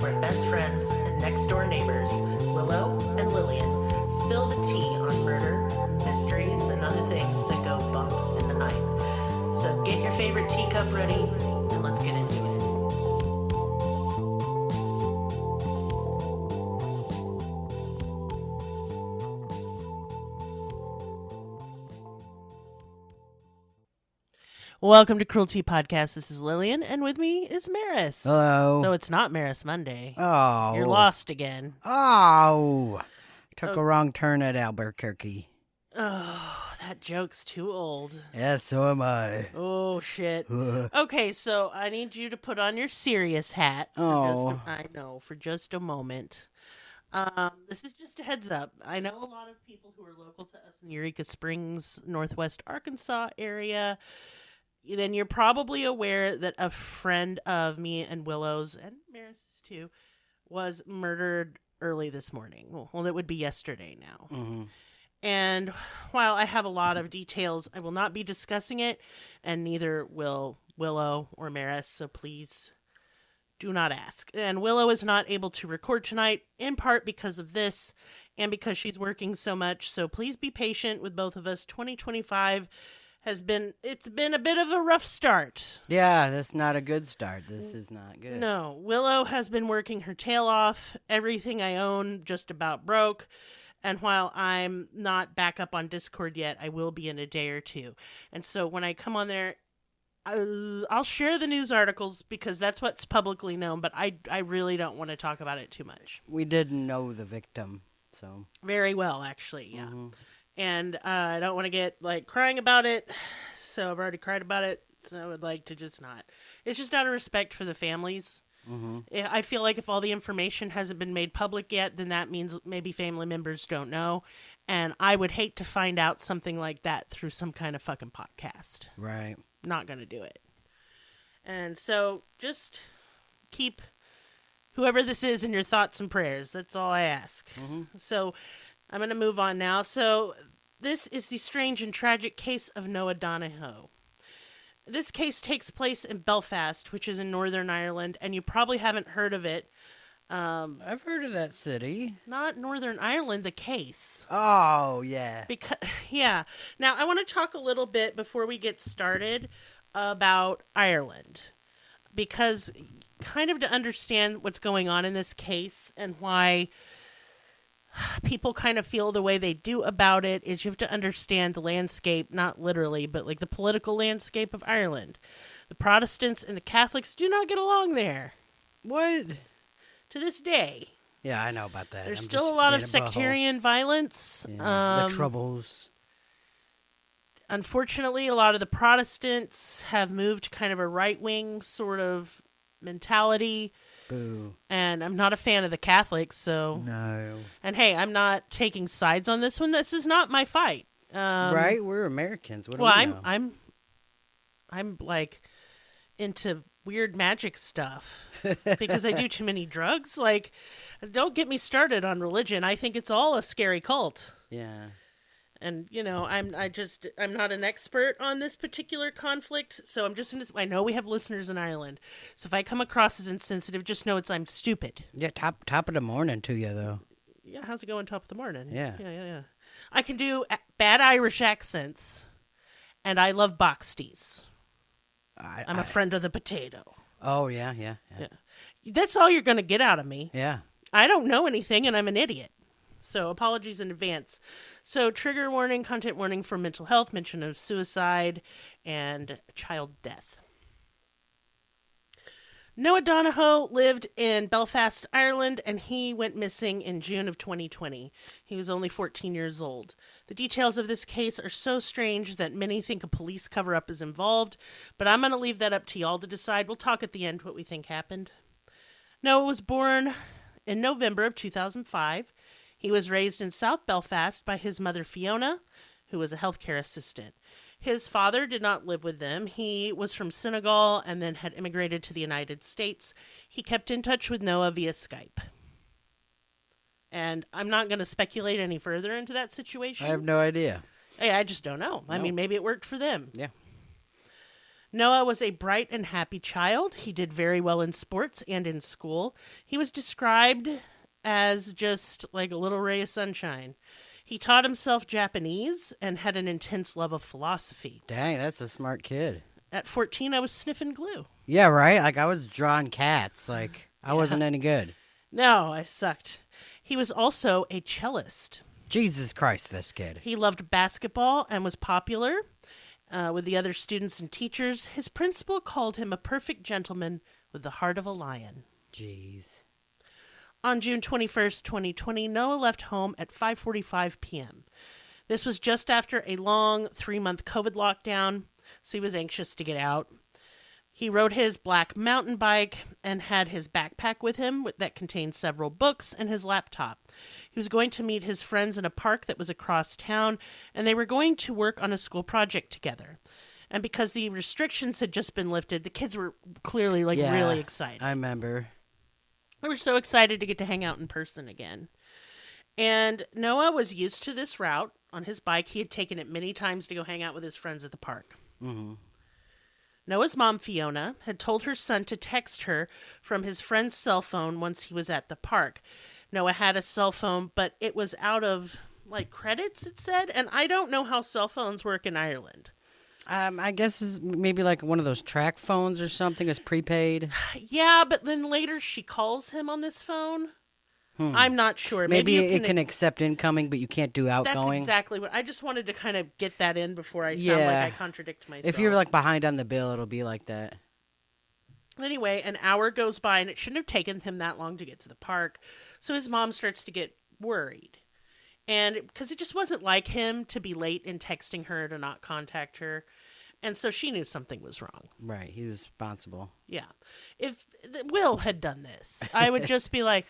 where best friends and next-door neighbors, Willow and Lillian, spill the tea on murder, mysteries, and other things that go bump in the night. So get your favorite teacup ready, and let's get into it. Welcome to Cruelty Podcast. This is Lillian, and with me is Maris. Hello. So it's not Maris Monday. Oh. You're lost again. Oh. Took a wrong turn at Albuquerque. Oh, that joke's too old. Yes, so am I. Oh, shit. Okay, so I need you to put on your serious hat. For just a moment. This is just a heads up. I know a lot of people who are local to us in the Eureka Springs, Northwest Arkansas area. Then you're probably aware that a friend of me and Willow's, and Maris's too, was murdered early this morning. Well, it would be yesterday now. Mm-hmm. And while I have a lot of details, I will not be discussing it, and neither will Willow or Maris, so please do not ask. And Willow is not able to record tonight, in part because of this, and because she's working so much, so please be patient with both of us. 2025 it's been a bit of a rough start. Yeah, that's not a good start. This is not good. No, Willow has been working her tail off. Everything I own just about broke. And while I'm not back up on Discord yet, I will be in a day or two. And so when I come on there, I'll share the news articles because that's what's publicly known, but I really don't want to talk about it too much. We didn't know the victim, so. Very well, actually, yeah. Mm-hmm. And I don't want to get, crying about it, so I've already cried about it, so I would like to just not. It's just out of respect for the families. Mm-hmm. I feel like if all the information hasn't been made public yet, then that means maybe family members don't know, and I would hate to find out something like that through some kind of fucking podcast. Right. Not going to do it. And so just keep whoever this is in your thoughts and prayers. That's all I ask. Mm-hmm. So I'm going to move on now. So this is the strange and tragic case of Noah Donohoe. This case takes place in Belfast, which is in Northern Ireland, and you probably haven't heard of it. I've heard of that city. Not Northern Ireland, the case. Oh, yeah. Yeah. Now, I want to talk a little bit before we get started about Ireland, because kind of to understand what's going on in this case and why people kind of feel the way they do about it is you have to understand the landscape, not literally, but the political landscape of Ireland. The Protestants and the Catholics do not get along there. What? To this day. Yeah, I know about that. There's still a lot of sectarian violence. Yeah, the Troubles. Unfortunately, a lot of the Protestants have moved kind of a right-wing sort of mentality. Boo. And I'm not a fan of the Catholics, so... No. And hey, I'm not taking sides on this one. This is not my fight. Right? We're Americans. What do we know? I'm into weird magic stuff because I do too many drugs. Don't get me started on religion. I think it's all a scary cult. Yeah. And, I'm not an expert on this particular conflict, so I know we have listeners in Ireland, so if I come across as insensitive, just know I'm stupid. Yeah, top of the morning to you, though. Yeah, how's it going top of the morning? Yeah. Yeah. I can do bad Irish accents, and I love boxties. I'm a friend of the potato. Oh, yeah. That's all you're going to get out of me. Yeah. I don't know anything, and I'm an idiot. So apologies in advance. So trigger warning, content warning for mental health, mention of suicide, and child death. Noah Donohoe lived in Belfast, Ireland, and he went missing in June of 2020. He was only 14 years old. The details of this case are so strange that many think a police cover-up is involved, but I'm going to leave that up to y'all to decide. We'll talk at the end what we think happened. Noah was born in November of 2005. He was raised in South Belfast by his mother, Fiona, who was a healthcare assistant. His father did not live with them. He was from Senegal and then had immigrated to the United States. He kept in touch with Noah via Skype. And I'm not going to speculate any further into that situation. I have no idea. I just don't know. I mean, maybe it worked for them. Yeah. Noah was a bright and happy child. He did very well in sports and in school. He was described as just like a little ray of sunshine. He taught himself Japanese and had an intense love of philosophy. Dang, that's a smart kid. At 14, I was sniffing glue. Yeah, right? Like, I was drawing cats. Like, I wasn't any good. No, I sucked. He was also a cellist. Jesus Christ, this kid. He loved basketball and was popular with the other students and teachers. His principal called him a perfect gentleman with the heart of a lion. Jeez. On June 21st, 2020, Noah left home at 5:45 p.m. This was just after a long 3-month COVID lockdown, so he was anxious to get out. He rode his black mountain bike and had his backpack with him that contained several books and his laptop. He was going to meet his friends in a park that was across town, and they were going to work on a school project together. And because the restrictions had just been lifted, the kids were clearly really excited. I remember. They were so excited to get to hang out in person again. And Noah was used to this route on his bike. He had taken it many times to go hang out with his friends at the park. Mm-hmm. Noah's mom, Fiona, had told her son to text her from his friend's cell phone once he was at the park. Noah had a cell phone, but it was out of, credits, it said. And I don't know how cell phones work in Ireland. I guess it's maybe like one of those track phones or something. It's prepaid. Yeah, but then later she calls him on this phone. I'm not sure. Maybe it can accept incoming, but you can't do outgoing. That's exactly what I just wanted to kind of get that in before I sound like I contradict myself. If you're behind on the bill, it'll be like that. Anyway, an hour goes by and it shouldn't have taken him that long to get to the park. So his mom starts to get worried. And because it just wasn't like him to be late in texting her to not contact her. And so she knew something was wrong. Right. He was responsible. Yeah. If Will had done this, I would just be like,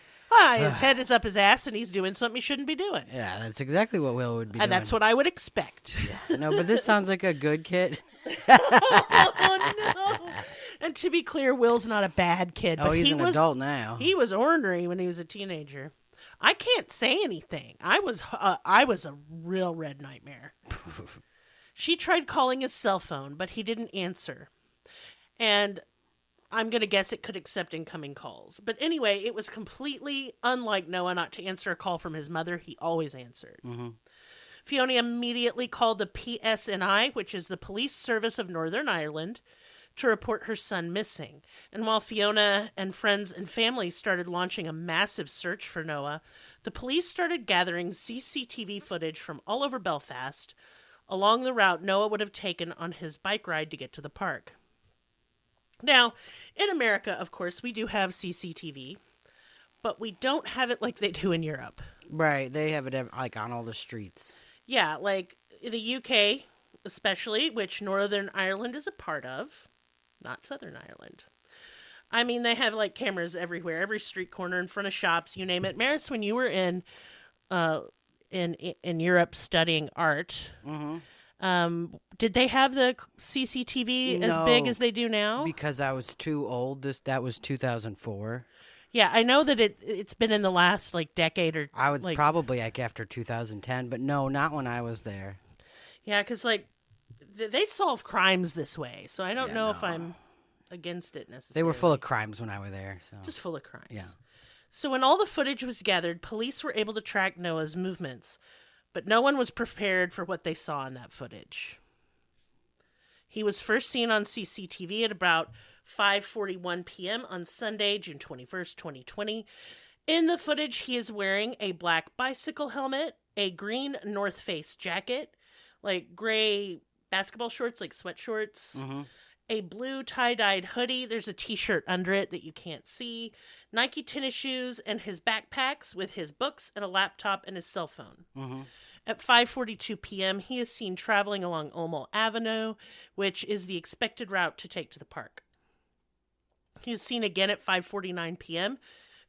his head is up his ass and he's doing something he shouldn't be doing. Yeah, that's exactly what Will would be doing. And that's what I would expect. Yeah. No, but this sounds like a good kid. Oh, no. And to be clear, Will's not a bad kid. But he's an adult now. He was ornery when he was a teenager. I can't say anything. I was a real red nightmare. She tried calling his cell phone, but he didn't answer. And I'm going to guess it could accept incoming calls. But anyway, it was completely unlike Noah not to answer a call from his mother. He always answered. Mm-hmm. Fiona immediately called the PSNI, which is the Police Service of Northern Ireland, to report her son missing. And while Fiona and friends and family started launching a massive search for Noah, the police started gathering CCTV footage from all over Belfast along the route Noah would have taken on his bike ride to get to the park. Now, in America, of course, we do have CCTV, but we don't have it like they do in Europe. Right, they have it on all the streets. Yeah, like the UK especially, which Northern Ireland is a part of, not Southern Ireland. I mean, they have cameras everywhere, every street corner, in front of shops, you name it. Maris, when you were in Europe studying art, did they have the CCTV as big as they do now? Because I was too old. That was 2004. Yeah, I know that it's been in the last decade or. I was probably after 2010, but no, not when I was there. Yeah, because they solve crimes this way, so I don't know if I'm against it necessarily. They were full of crimes when I was there. So. Just full of crimes. Yeah. So when all the footage was gathered, police were able to track Noah's movements, but no one was prepared for what they saw in that footage. He was first seen on CCTV at about 5:41 p.m. on Sunday, June 21st, 2020. In the footage, he is wearing a black bicycle helmet, a green North Face jacket, gray basketball shorts, sweat shorts, a blue tie-dyed hoodie. There's a t-shirt under it that you can't see, Nike tennis shoes, and his backpacks with his books and a laptop and his cell phone. At 5:42 p.m., he is seen traveling along Olmo Avenue, which is the expected route to take to the park. He is seen again at 5:49 p.m.,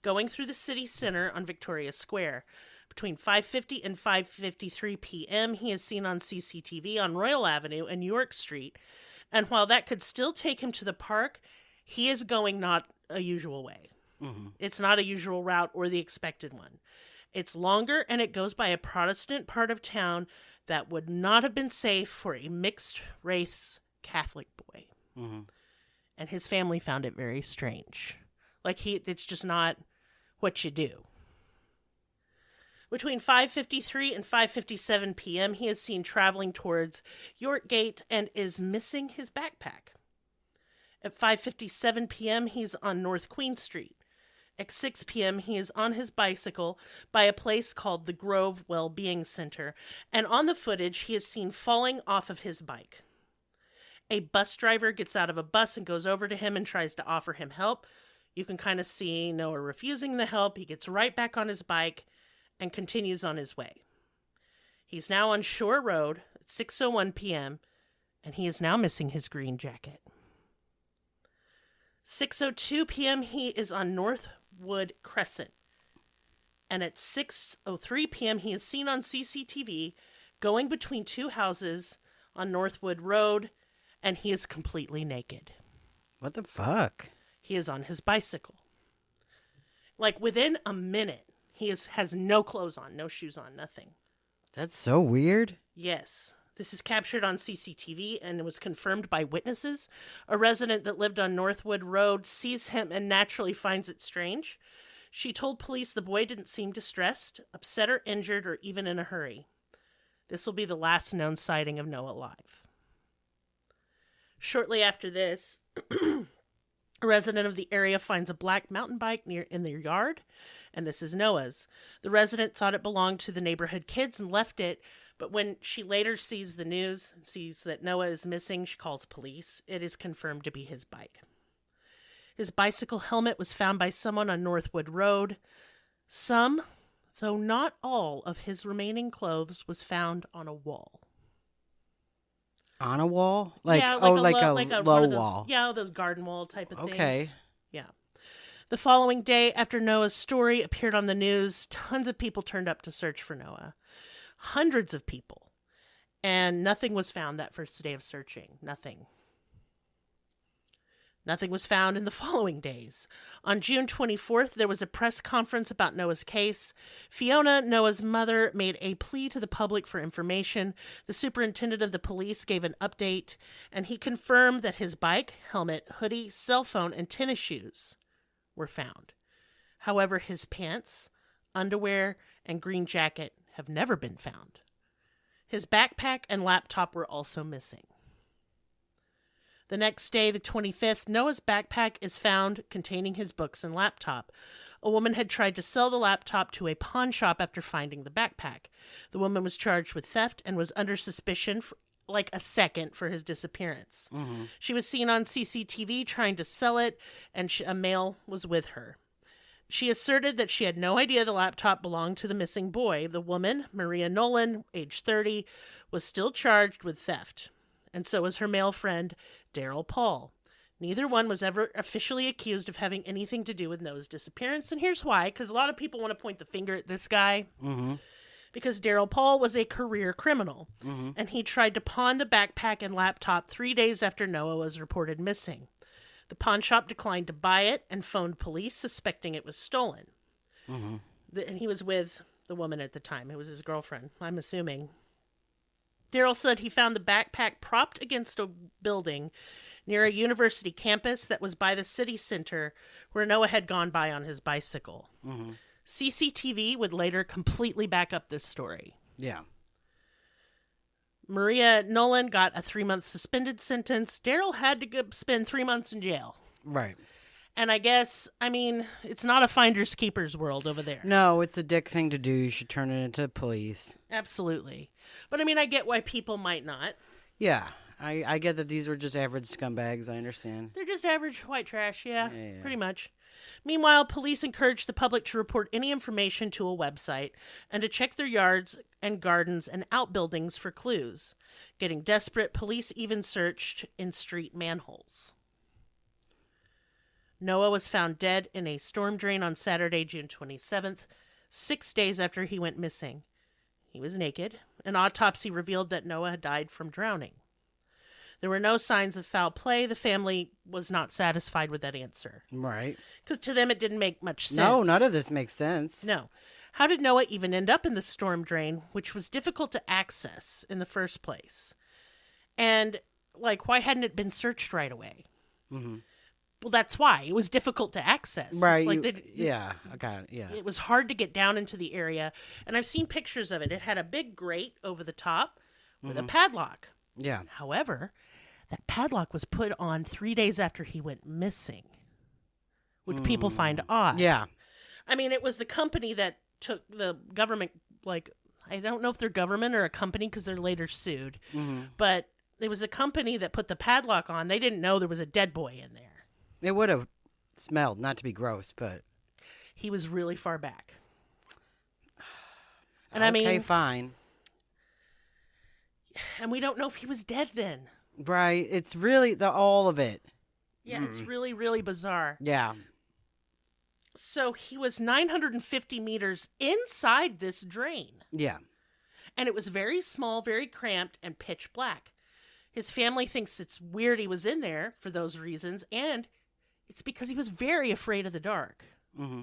going through the city center on Victoria Square. Between 5:50 and 5:53 p.m., he is seen on CCTV on Royal Avenue and York Street. And while that could still take him to the park, he is going not a usual way. It's not a usual route or the expected one. It's longer, and it goes by a Protestant part of town that would not have been safe for a mixed-race Catholic boy. Mm-hmm. And his family found it very strange. It's just not what you do. Between 5:53 and 5:57 p.m., he is seen traveling towards York Gate and is missing his backpack. At 5:57 p.m., he's on North Queen Street. At 6 p.m., he is on his bicycle by a place called the Grove Wellbeing Center, and on the footage, he is seen falling off of his bike. A bus driver gets out of a bus and goes over to him and tries to offer him help. You can kind of see Noah refusing the help. He gets right back on his bike and continues on his way. He's now on Shore Road at 6:01 p.m., and he is now missing his green jacket. 6:02 p.m., he is on Northwood Crescent. And at 6:03 p.m., he is seen on CCTV going between two houses on Northwood Road, and he is completely naked. What the fuck? He is on his bicycle. Like within a minute, he has no clothes on, no shoes on, nothing. That's so weird. Yes. This is captured on CCTV and was confirmed by witnesses. A resident that lived on Northwood Road sees him and naturally finds it strange. She told police the boy didn't seem distressed, upset or injured, or even in a hurry. This will be the last known sighting of Noah alive. Shortly after this, a resident of the area finds a black mountain bike in their yard, and this is Noah's. The resident thought it belonged to the neighborhood kids and left it, but when she later sees the news, sees that Noah is missing, she calls police. It is confirmed to be his bike. His bicycle helmet was found by someone on Northwood Road. Some, though not all, of his remaining clothes was found on a wall. On a wall? Like, yeah, like a low one of those, wall. Yeah, those garden wall type of things. Okay. Yeah. The following day, after Noah's story appeared on the news, tons of people turned up to search for Noah. Hundreds of people. And nothing was found that first day of searching. Nothing. Nothing was found in the following days. On June 24th, there was a press conference about Noah's case. Fiona, Noah's mother, made a plea to the public for information. The superintendent of the police gave an update, and he confirmed that his bike, helmet, hoodie, cell phone, and tennis shoes were found. However, his pants, underwear, and green jacket have never been found. His backpack and laptop were also missing. The next day, the 25th, Noah's backpack is found containing his books and laptop. A woman had tried to sell the laptop to a pawn shop after finding the backpack. The woman was charged with theft and was under suspicion for like a second for his disappearance. Mm-hmm. She was seen on CCTV trying to sell it, and a male was with her. She asserted that she had no idea the laptop belonged to the missing boy. The woman, Maria Nolan, age 30, was still charged with theft. And so was her male friend, Daryl Paul. Neither one was ever officially accused of having anything to do with Noah's disappearance. And here's why, because a lot of people want to point the finger at this guy. Mm-hmm. Because Daryl Paul was a career criminal. Mm-hmm. And he tried to pawn the backpack and laptop 3 days after Noah was reported missing. The pawn shop declined to buy it and phoned police, suspecting it was stolen. Mm-hmm. And he was with the woman at the time. It was his girlfriend, I'm assuming. Daryl said he found the backpack propped against a building near a university campus that was by the city center where Noah had gone by on his bicycle. Mm-hmm. CCTV would later completely back up this story. Yeah. Maria Nolan got a 3-month suspended sentence. Daryl had to spend 3 months in jail. Right. And I guess, I mean, it's not a finders keepers world over there. No, it's a dick thing to do. You should turn it into police. Absolutely. But I mean, I get why people might not. Yeah. I get that these were just average scumbags. I understand. They're just average white trash, yeah. Yeah. Pretty much. Meanwhile, police encouraged the public to report any information to a website and to check their yards and gardens and outbuildings for clues. Getting desperate, police even searched in street manholes. Noah was found dead in a storm drain on Saturday, June 27th, 6 days after he went missing. He was naked. An autopsy revealed that Noah had died from drowning. There were no signs of foul play. The family was not satisfied with that answer. Right. Because to them, it didn't make much sense. No, none of this makes sense. No. How did Noah even end up in the storm drain, which was difficult to access in the first place? And like, why hadn't it been searched right away? Mm-hmm. Well, that's why. It was difficult to access. Right. Like, yeah. I got it. Yeah. it was hard to get down into the area. And I've seen pictures of it. It had a big grate over the top with a padlock. Yeah. However, that padlock was put on 3 days after he went missing, which people find odd. Yeah. I mean, it was the company that took the government, like, I don't know if they're government or a company because they're later sued, but it was the company that put the padlock on. They didn't know there was a dead boy in there. It would have smelled, not to be gross, but He was really far back. And okay, I mean, fine. and we don't know if he was dead then. Right. It's really all of it. Yeah, it's really, really bizarre. Yeah. So he was 950 meters inside this drain. Yeah. And it was very small, very cramped, and pitch black. His family thinks it's weird he was in there for those reasons, and it's because he was very afraid of the dark. Mm-hmm.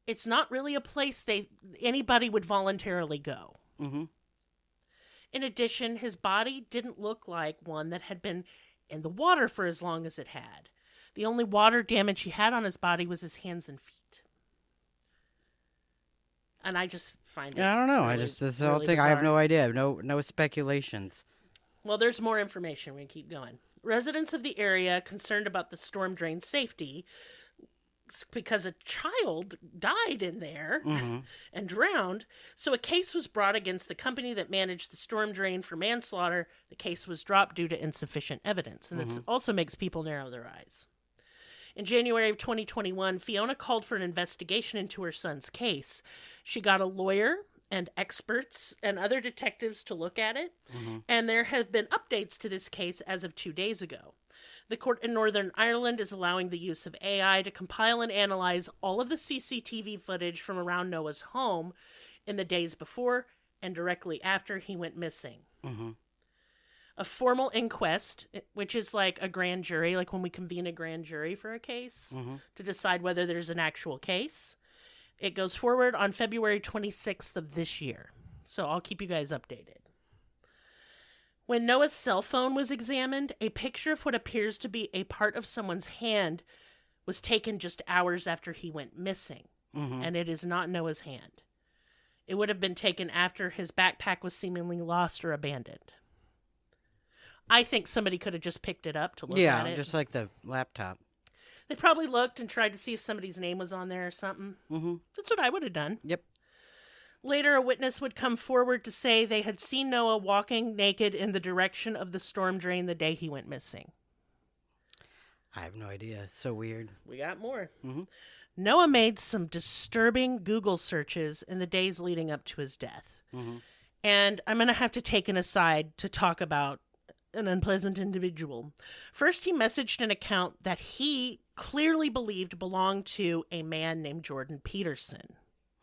It's not really a place anybody would voluntarily go. Mm-hmm. In addition, his body didn't look like one that had been in the water for as long as it had. The only water damage he had on his body was his hands and feet. And I just find it. Yeah, I don't know. Really, This whole really thing, I have bizarre. no idea. No speculations. Well, there's more information. We can keep going. Residents of the area concerned about the storm drain safety because a child died in there and drowned. So a case was brought against the company that managed the storm drain for manslaughter. The case was dropped due to insufficient evidence. And this also makes people narrow their eyes. In January of 2021, Fiona called for an investigation into her son's case. She got a lawyer and experts and other detectives to look at it, and there have been updates to this case as of 2 days ago. The court in Northern Ireland is allowing the use of AI to compile and analyze all of the CCTV footage from around Noah's home in the days before and directly after he went missing. A formal inquest, which is like a grand jury, like when we convene a grand jury for a case to decide whether there's an actual case. It goes forward on February 26th of this year. So I'll keep you guys updated. When Noah's cell phone was examined, a picture of what appears to be a part of someone's hand was taken just hours after he went missing. And it is not Noah's hand. It would have been taken after his backpack was seemingly lost or abandoned. I think somebody could have just picked it up to look at it. Yeah, just like the laptop. They probably looked and tried to see if somebody's name was on there or something. That's what I would have done. Yep. Later, a witness would come forward to say they had seen Noah walking naked in the direction of the storm drain the day he went missing. I have no idea. It's so weird. We got more. Noah made some disturbing Google searches in the days leading up to his death. And I'm going to have to take an aside to talk about an unpleasant individual. First, he messaged an account that he clearly believed belonged to a man named Jordan Peterson.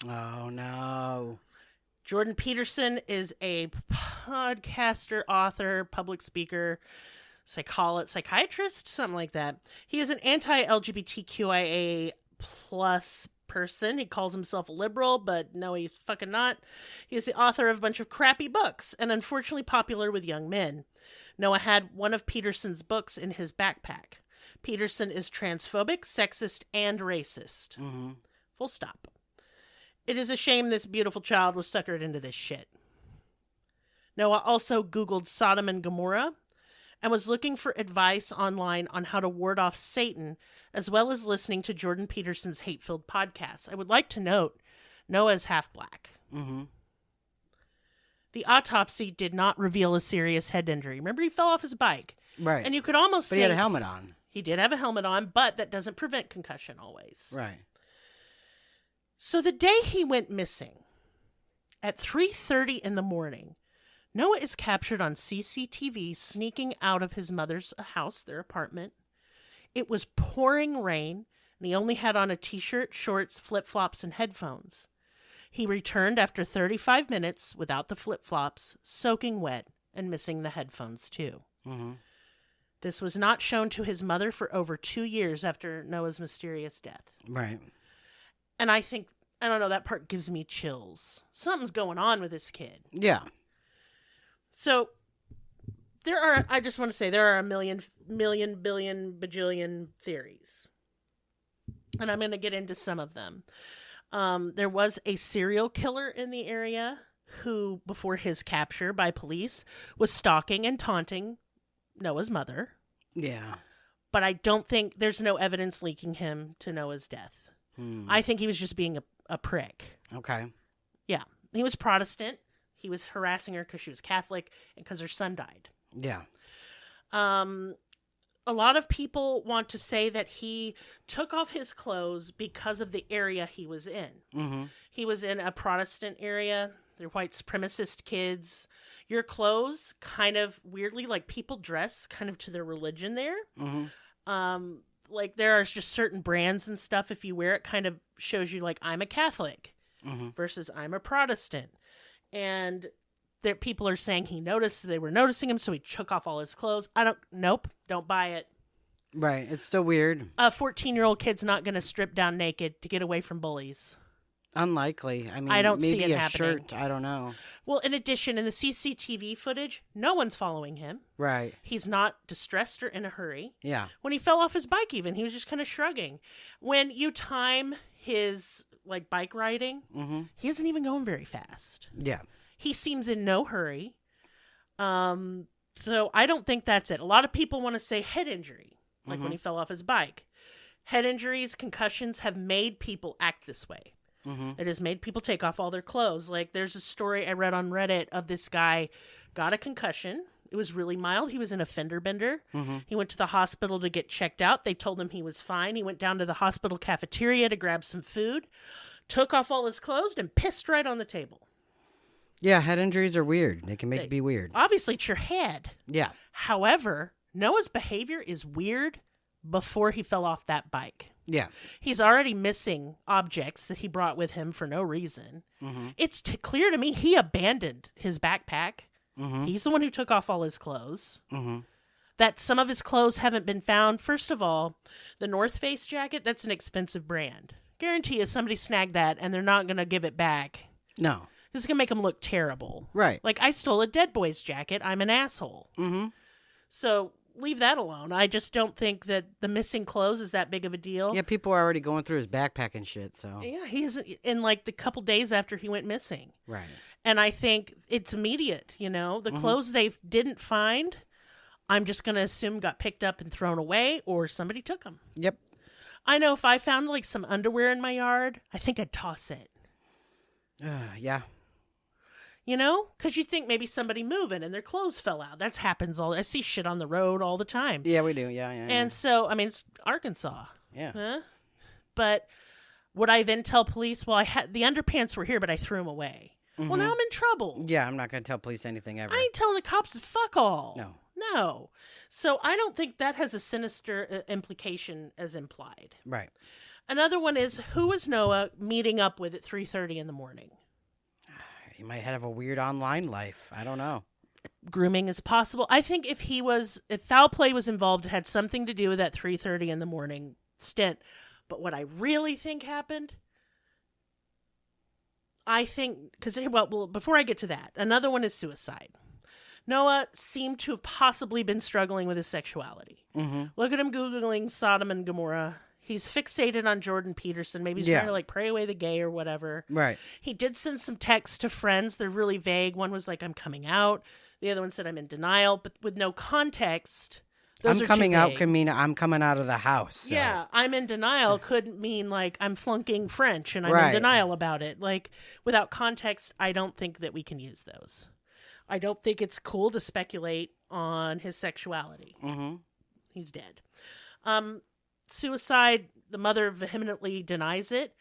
Oh, no. Jordan Peterson is a podcaster, author, public speaker, psychiatrist, something like that. He is an anti-LGBTQIA plus person. He calls himself a liberal, but no, he's fucking not. He is the author of a bunch of crappy books and unfortunately popular with young men. Noah had one of Peterson's books in his backpack. Peterson is transphobic, sexist, and racist. Full stop. It is a shame this beautiful child was suckered into this shit. Noah also Googled Sodom and Gomorrah and was looking for advice online on how to ward off Satan, as well as listening to Jordan Peterson's hate-filled podcasts. I would like to note, Noah is half black. The autopsy did not reveal a serious head injury. Remember, he fell off his bike. Right. And you could almost But think he had a helmet on. He did have a helmet on, but that doesn't prevent concussion always. Right. So the day he went missing, at 3:30 in the morning, Noah is captured on CCTV sneaking out of his mother's house, their apartment. It was pouring rain, and he only had on a t-shirt, shorts, flip-flops, and headphones. He returned after 35 minutes without the flip-flops, soaking wet, and missing the headphones too. This was not shown to his mother for over 2 years after Noah's mysterious death. Right. And I think, I don't know, that part gives me chills. Something's going on with this kid. Yeah. So I just want to say there are a million, billion, bajillion theories. And I'm going to get into some of them. There was a serial killer in the area who, before his capture by police, was stalking and taunting Noah's mother. Yeah. But I don't think there's no evidence linking him to Noah's death. I think he was just being a prick. Okay. Yeah. He was Protestant. He was harassing her because she was Catholic and because her son died. Yeah. A lot of people want to say that he took off his clothes because of the area he was in. Mm-hmm. He was in a Protestant area. They're white supremacist kids. Your clothes kind of weirdly, like people dress kind of to their religion there. Mm-hmm. Like there are just certain brands and stuff. If you wear it, kind of shows you like I'm a Catholic versus I'm a Protestant. And there, people are saying he noticed they were noticing him, so he took off all his clothes. Nope, don't buy it. Right, it's still weird. A 14-year-old kid's not going to strip down naked to get away from bullies. Unlikely. I mean, I don't maybe see it a happening. shirt. I don't know. Well, in addition, in the CCTV footage, no one's following him. Right. He's not distressed or in a hurry. Yeah. When he fell off his bike, even, he was just kind of shrugging. When you time his like bike riding, he isn't even going very fast. Yeah. He seems in no hurry. So I don't think that's it. A lot of people want to say head injury, like when he fell off his bike. Head injuries, concussions have made people act this way. It has made people take off all their clothes. Like there's a story I read on Reddit of this guy got a concussion. It was really mild. He was in a fender bender. He went to the hospital to get checked out. They told him he was fine. He went down to the hospital cafeteria to grab some food, took off all his clothes, and pissed right on the table. Yeah, head injuries are weird. They can make you be weird. Obviously, it's your head. Yeah. However, Noah's behavior is weird before he fell off that bike. Yeah. He's already missing objects that he brought with him for no reason. It's clear to me he abandoned his backpack. He's the one who took off all his clothes. That some of his clothes haven't been found. First of all, the North Face jacket, that's an expensive brand. Guarantee you somebody snagged that and they're not going to give it back. No. This is going to make him look terrible. Right. Like, I stole a Dead Boys jacket. I'm an asshole. So leave that alone. I just don't think that the missing clothes is that big of a deal. Yeah, people are already going through his backpack and shit, so. Yeah, he's in like the couple days after he went missing. Right. And I think it's immediate, you know. The clothes they didn't find, I'm just going to assume got picked up and thrown away or somebody took them. Yep. I know if I found like some underwear in my yard, I think I'd toss it. Yeah. You know? Because you think maybe somebody moving and their clothes fell out. That happens all. I see shit on the road all the time. Yeah, we do. Yeah. And so, I mean, it's Arkansas. Yeah. Huh? But would I then tell police, well, I had the underpants were here, but I threw them away? Well, now I'm in trouble. Yeah, I'm not going to tell police anything ever. I ain't telling the cops fuck all. No. So I don't think that has a sinister implication as implied. Right. Another one is, who was Noah meeting up with at 3:30 in the morning? He might have a weird online life. I don't know. Grooming is possible. I think if foul play was involved, it had something to do with that 3:30 in the morning stint. But what I really think happened, I think, because, well, before I get to that, another one is suicide. Noah seemed to have possibly been struggling with his sexuality. Look at him Googling Sodom and Gomorrah. He's fixated on Jordan Peterson. Maybe he's trying to like pray away the gay or whatever. Right. He did send some texts to friends. They're really vague. One was like, I'm coming out. The other one said, I'm in denial, but with no context. Those I'm are coming too out vague. can mean I'm coming out of the house. So. Yeah, I'm in denial could mean like I'm flunking French and I'm Right. in denial about it. Like without context, I don't think that we can use those. I don't think it's cool to speculate on his sexuality. He's dead. Suicide, the mother vehemently denies it,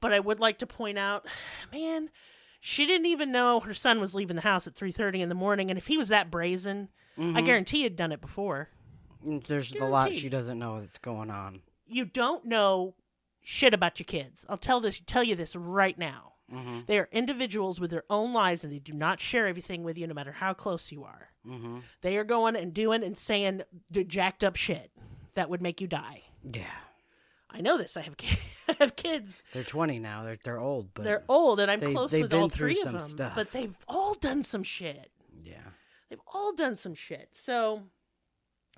but I would like to point out, man, she didn't even know her son was leaving the house at 3:30 in the morning, and if he was that brazen, I guarantee he'd done it before. There's a lot she doesn't know that's going on. You don't know shit about your kids. I'll tell you this right now. They are individuals with their own lives, and they do not share everything with you, no matter how close you are. They are going and doing and saying jacked up shit that would make you die. Yeah. I know this. I have kids. They're 20 now. They're old, but they're old, and I'm close they've with been all through three of some them. stuff. But they've all done some shit. Yeah. They've all done some shit. So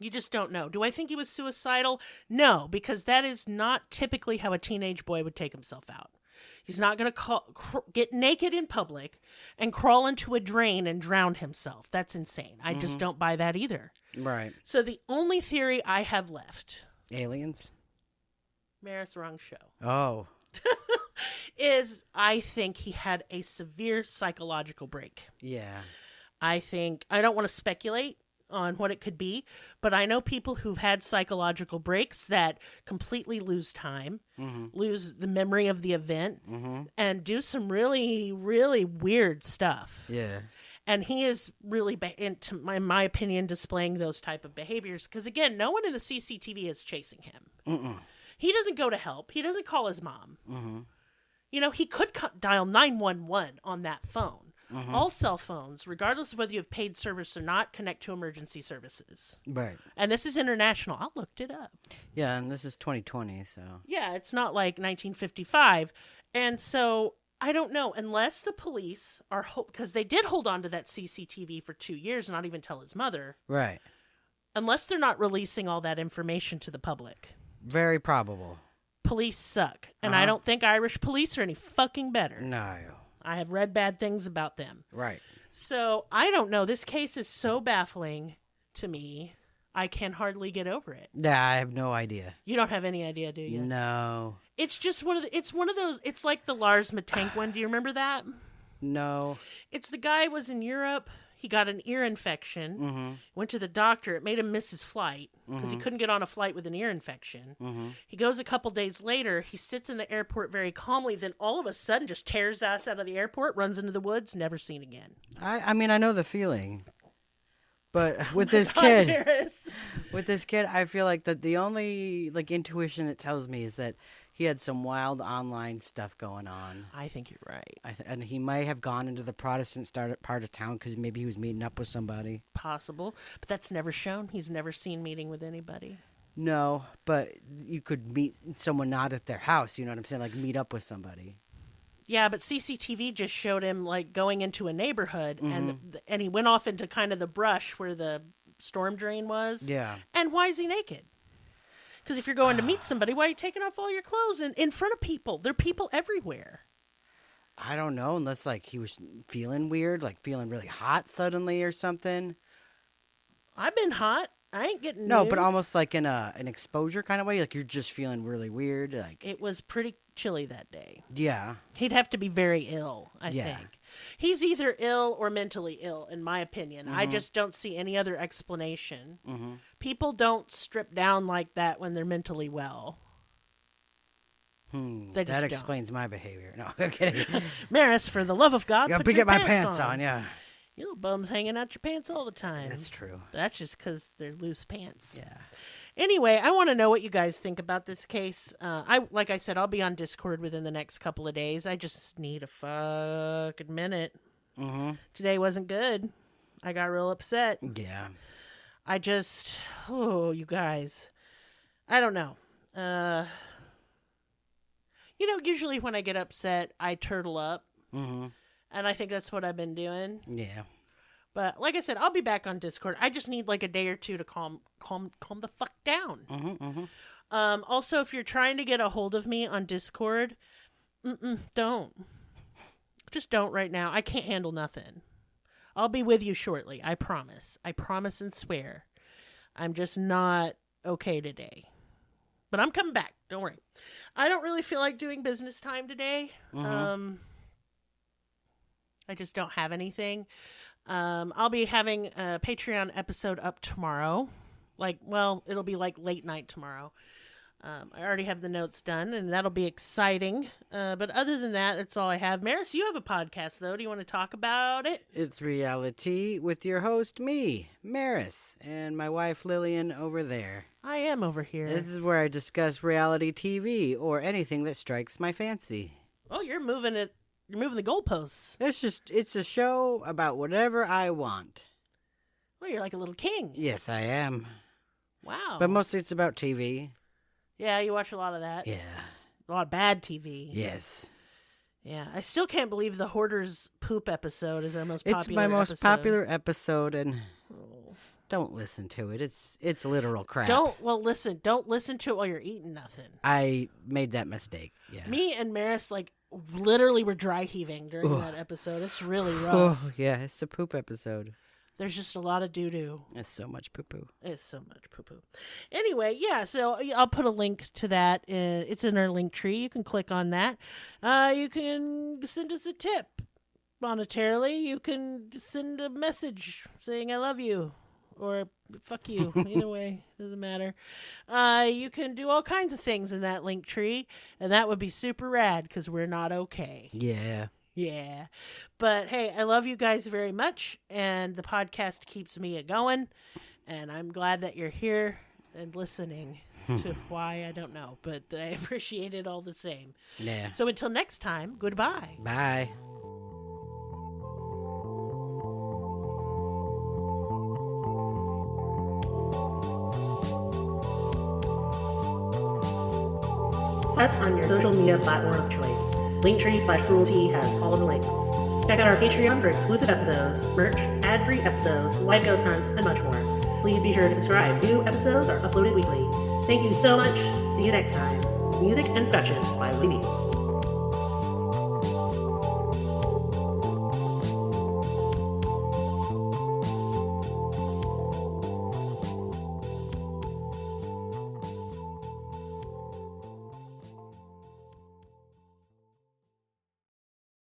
you just don't know. Do I think he was suicidal? No, because that is not typically how a teenage boy would take himself out. He's not going to get naked in public and crawl into a drain and drown himself. That's insane. I just don't buy that either. Right. So the only theory I have left... Aliens? Maris, wrong show. Oh. Is I think he had a severe psychological break. Yeah. I don't want to speculate on what it could be, but I know people who've had psychological breaks that completely lose time, lose the memory of the event, and do some really, really weird stuff. Yeah. And he is really, in my opinion, displaying those type of behaviors. Because again, no one in the CCTV is chasing him. He doesn't go to help. He doesn't call his mom. You know, he could dial 911 on that phone. All cell phones, regardless of whether you have paid service or not, connect to emergency services. Right. And this is international. I looked it up. Yeah, and this is 2020, so. Yeah, it's not like 1955. And so I don't know, unless the police are, because they did hold on to that CCTV for 2 years, not even tell his mother. Right. Unless they're not releasing all that information to the public. Very probable. Police suck. And I don't think Irish police are any fucking better. No. I have read bad things about them. Right. So I don't know. This case is so baffling to me. I can hardly get over it. Yeah, I have no idea. You don't have any idea, do you? No. It's just one of those. It's like the Lars Matank one. Do you remember that? No. It's the guy was in Europe. He got an ear infection. Went to the doctor. It made him miss his flight because he couldn't get on a flight with an ear infection. He goes a couple days later. He sits in the airport very calmly. Then all of a sudden just tears ass out of the airport, runs into the woods, never seen again. I mean, I know the feeling. But with this kid, I feel like that the only intuition that tells me is that he had some wild online stuff going on. I think you're right. And he might have gone into the Protestant part of town because maybe he was meeting up with somebody. Possible. But that's never shown. He's never seen meeting with anybody. No, but you could meet someone not at their house. You know what I'm saying? Like meet up with somebody. Yeah, but CCTV just showed him going into a neighborhood and he went off into kind of the brush where the storm drain was. Yeah. And why is he naked? Because if you're going to meet somebody, why are you taking off all your clothes in front of people? There are people everywhere. I don't know, unless he was feeling weird, feeling really hot suddenly or something. I've been hot. I ain't getting No, nude. but almost like in an exposure kind of way, you're just feeling really weird. It was pretty chilly that day. Yeah. He'd have to be very ill, I think. He's either ill or mentally ill, in my opinion. I just don't see any other explanation. People don't strip down like that when they're mentally well. That explains my behavior. No, I'm kidding. Maris, for the love of God, Yeah, put get my your pants on, yeah. You little bums hanging out your pants all the time. That's true. That's just because they're loose pants. Yeah. Anyway, I want to know what you guys think about this case. Like I said, I'll be on Discord within the next couple of days. I just need a fucking minute. Today wasn't good. I got real upset. Yeah. You guys. I don't know. Usually when I get upset, I turtle up. And I think that's what I've been doing. Yeah. But like I said, I'll be back on Discord. I just need a day or two to calm the fuck down. Also, if you're trying to get a hold of me on Discord, don't. Just don't right now. I can't handle nothing. I'll be with you shortly. I promise. I promise and swear. I'm just not okay today. But I'm coming back. Don't worry. I don't really feel like doing business time today. I just don't have anything. I'll be having a Patreon episode up tomorrow. It'll be late night tomorrow. I already have the notes done, and that'll be exciting. But other than that, that's all I have. Maris, you have a podcast, though. Do you want to talk about it? It's Reality with your host, me, Maris, and my wife, Lillian, over there. I am over here. This is where I discuss reality TV or anything that strikes my fancy. Oh, you're moving it. You're moving the goalposts. It's a show about whatever I want. Well, you're like a little king. Yes, I am. Wow. But mostly it's about TV. Yeah, you watch a lot of that. Yeah. A lot of bad TV. Yes. Yeah, I still can't believe the Hoarder's poop episode is our most popular It's my most episode. popular episode, and don't listen to it. It's literal crap. Don't listen to it while you're eating nothing. I made that mistake. Yeah. Me and Maris literally were dry heaving during that episode. It's really rough. Oh yeah, it's a poop episode. There's just a lot of doo-doo. It's so much poo-poo. It's so much poo-poo. Anyway, yeah, so I'll put a link to that. It's in our link tree. You can click on that. You can send us a tip monetarily. You can send a message saying I love you or fuck you. Either way, doesn't matter. You can do all kinds of things in that link tree, and that would be super rad because we're not okay. Yeah. Yeah. But hey, I love you guys very much, and the podcast keeps me going, and I'm glad that you're here and listening to why, I don't know, but I appreciate it all the same. Yeah. So until next time, goodbye. Bye. Us on your social media platform of choice. Linktree/Cruelty has all of the links. Check out our Patreon for exclusive episodes, merch, ad-free episodes, live ghost hunts, and much more. Please be sure to subscribe. New episodes are uploaded weekly. Thank you so much. See you next time. Music and production by Libby.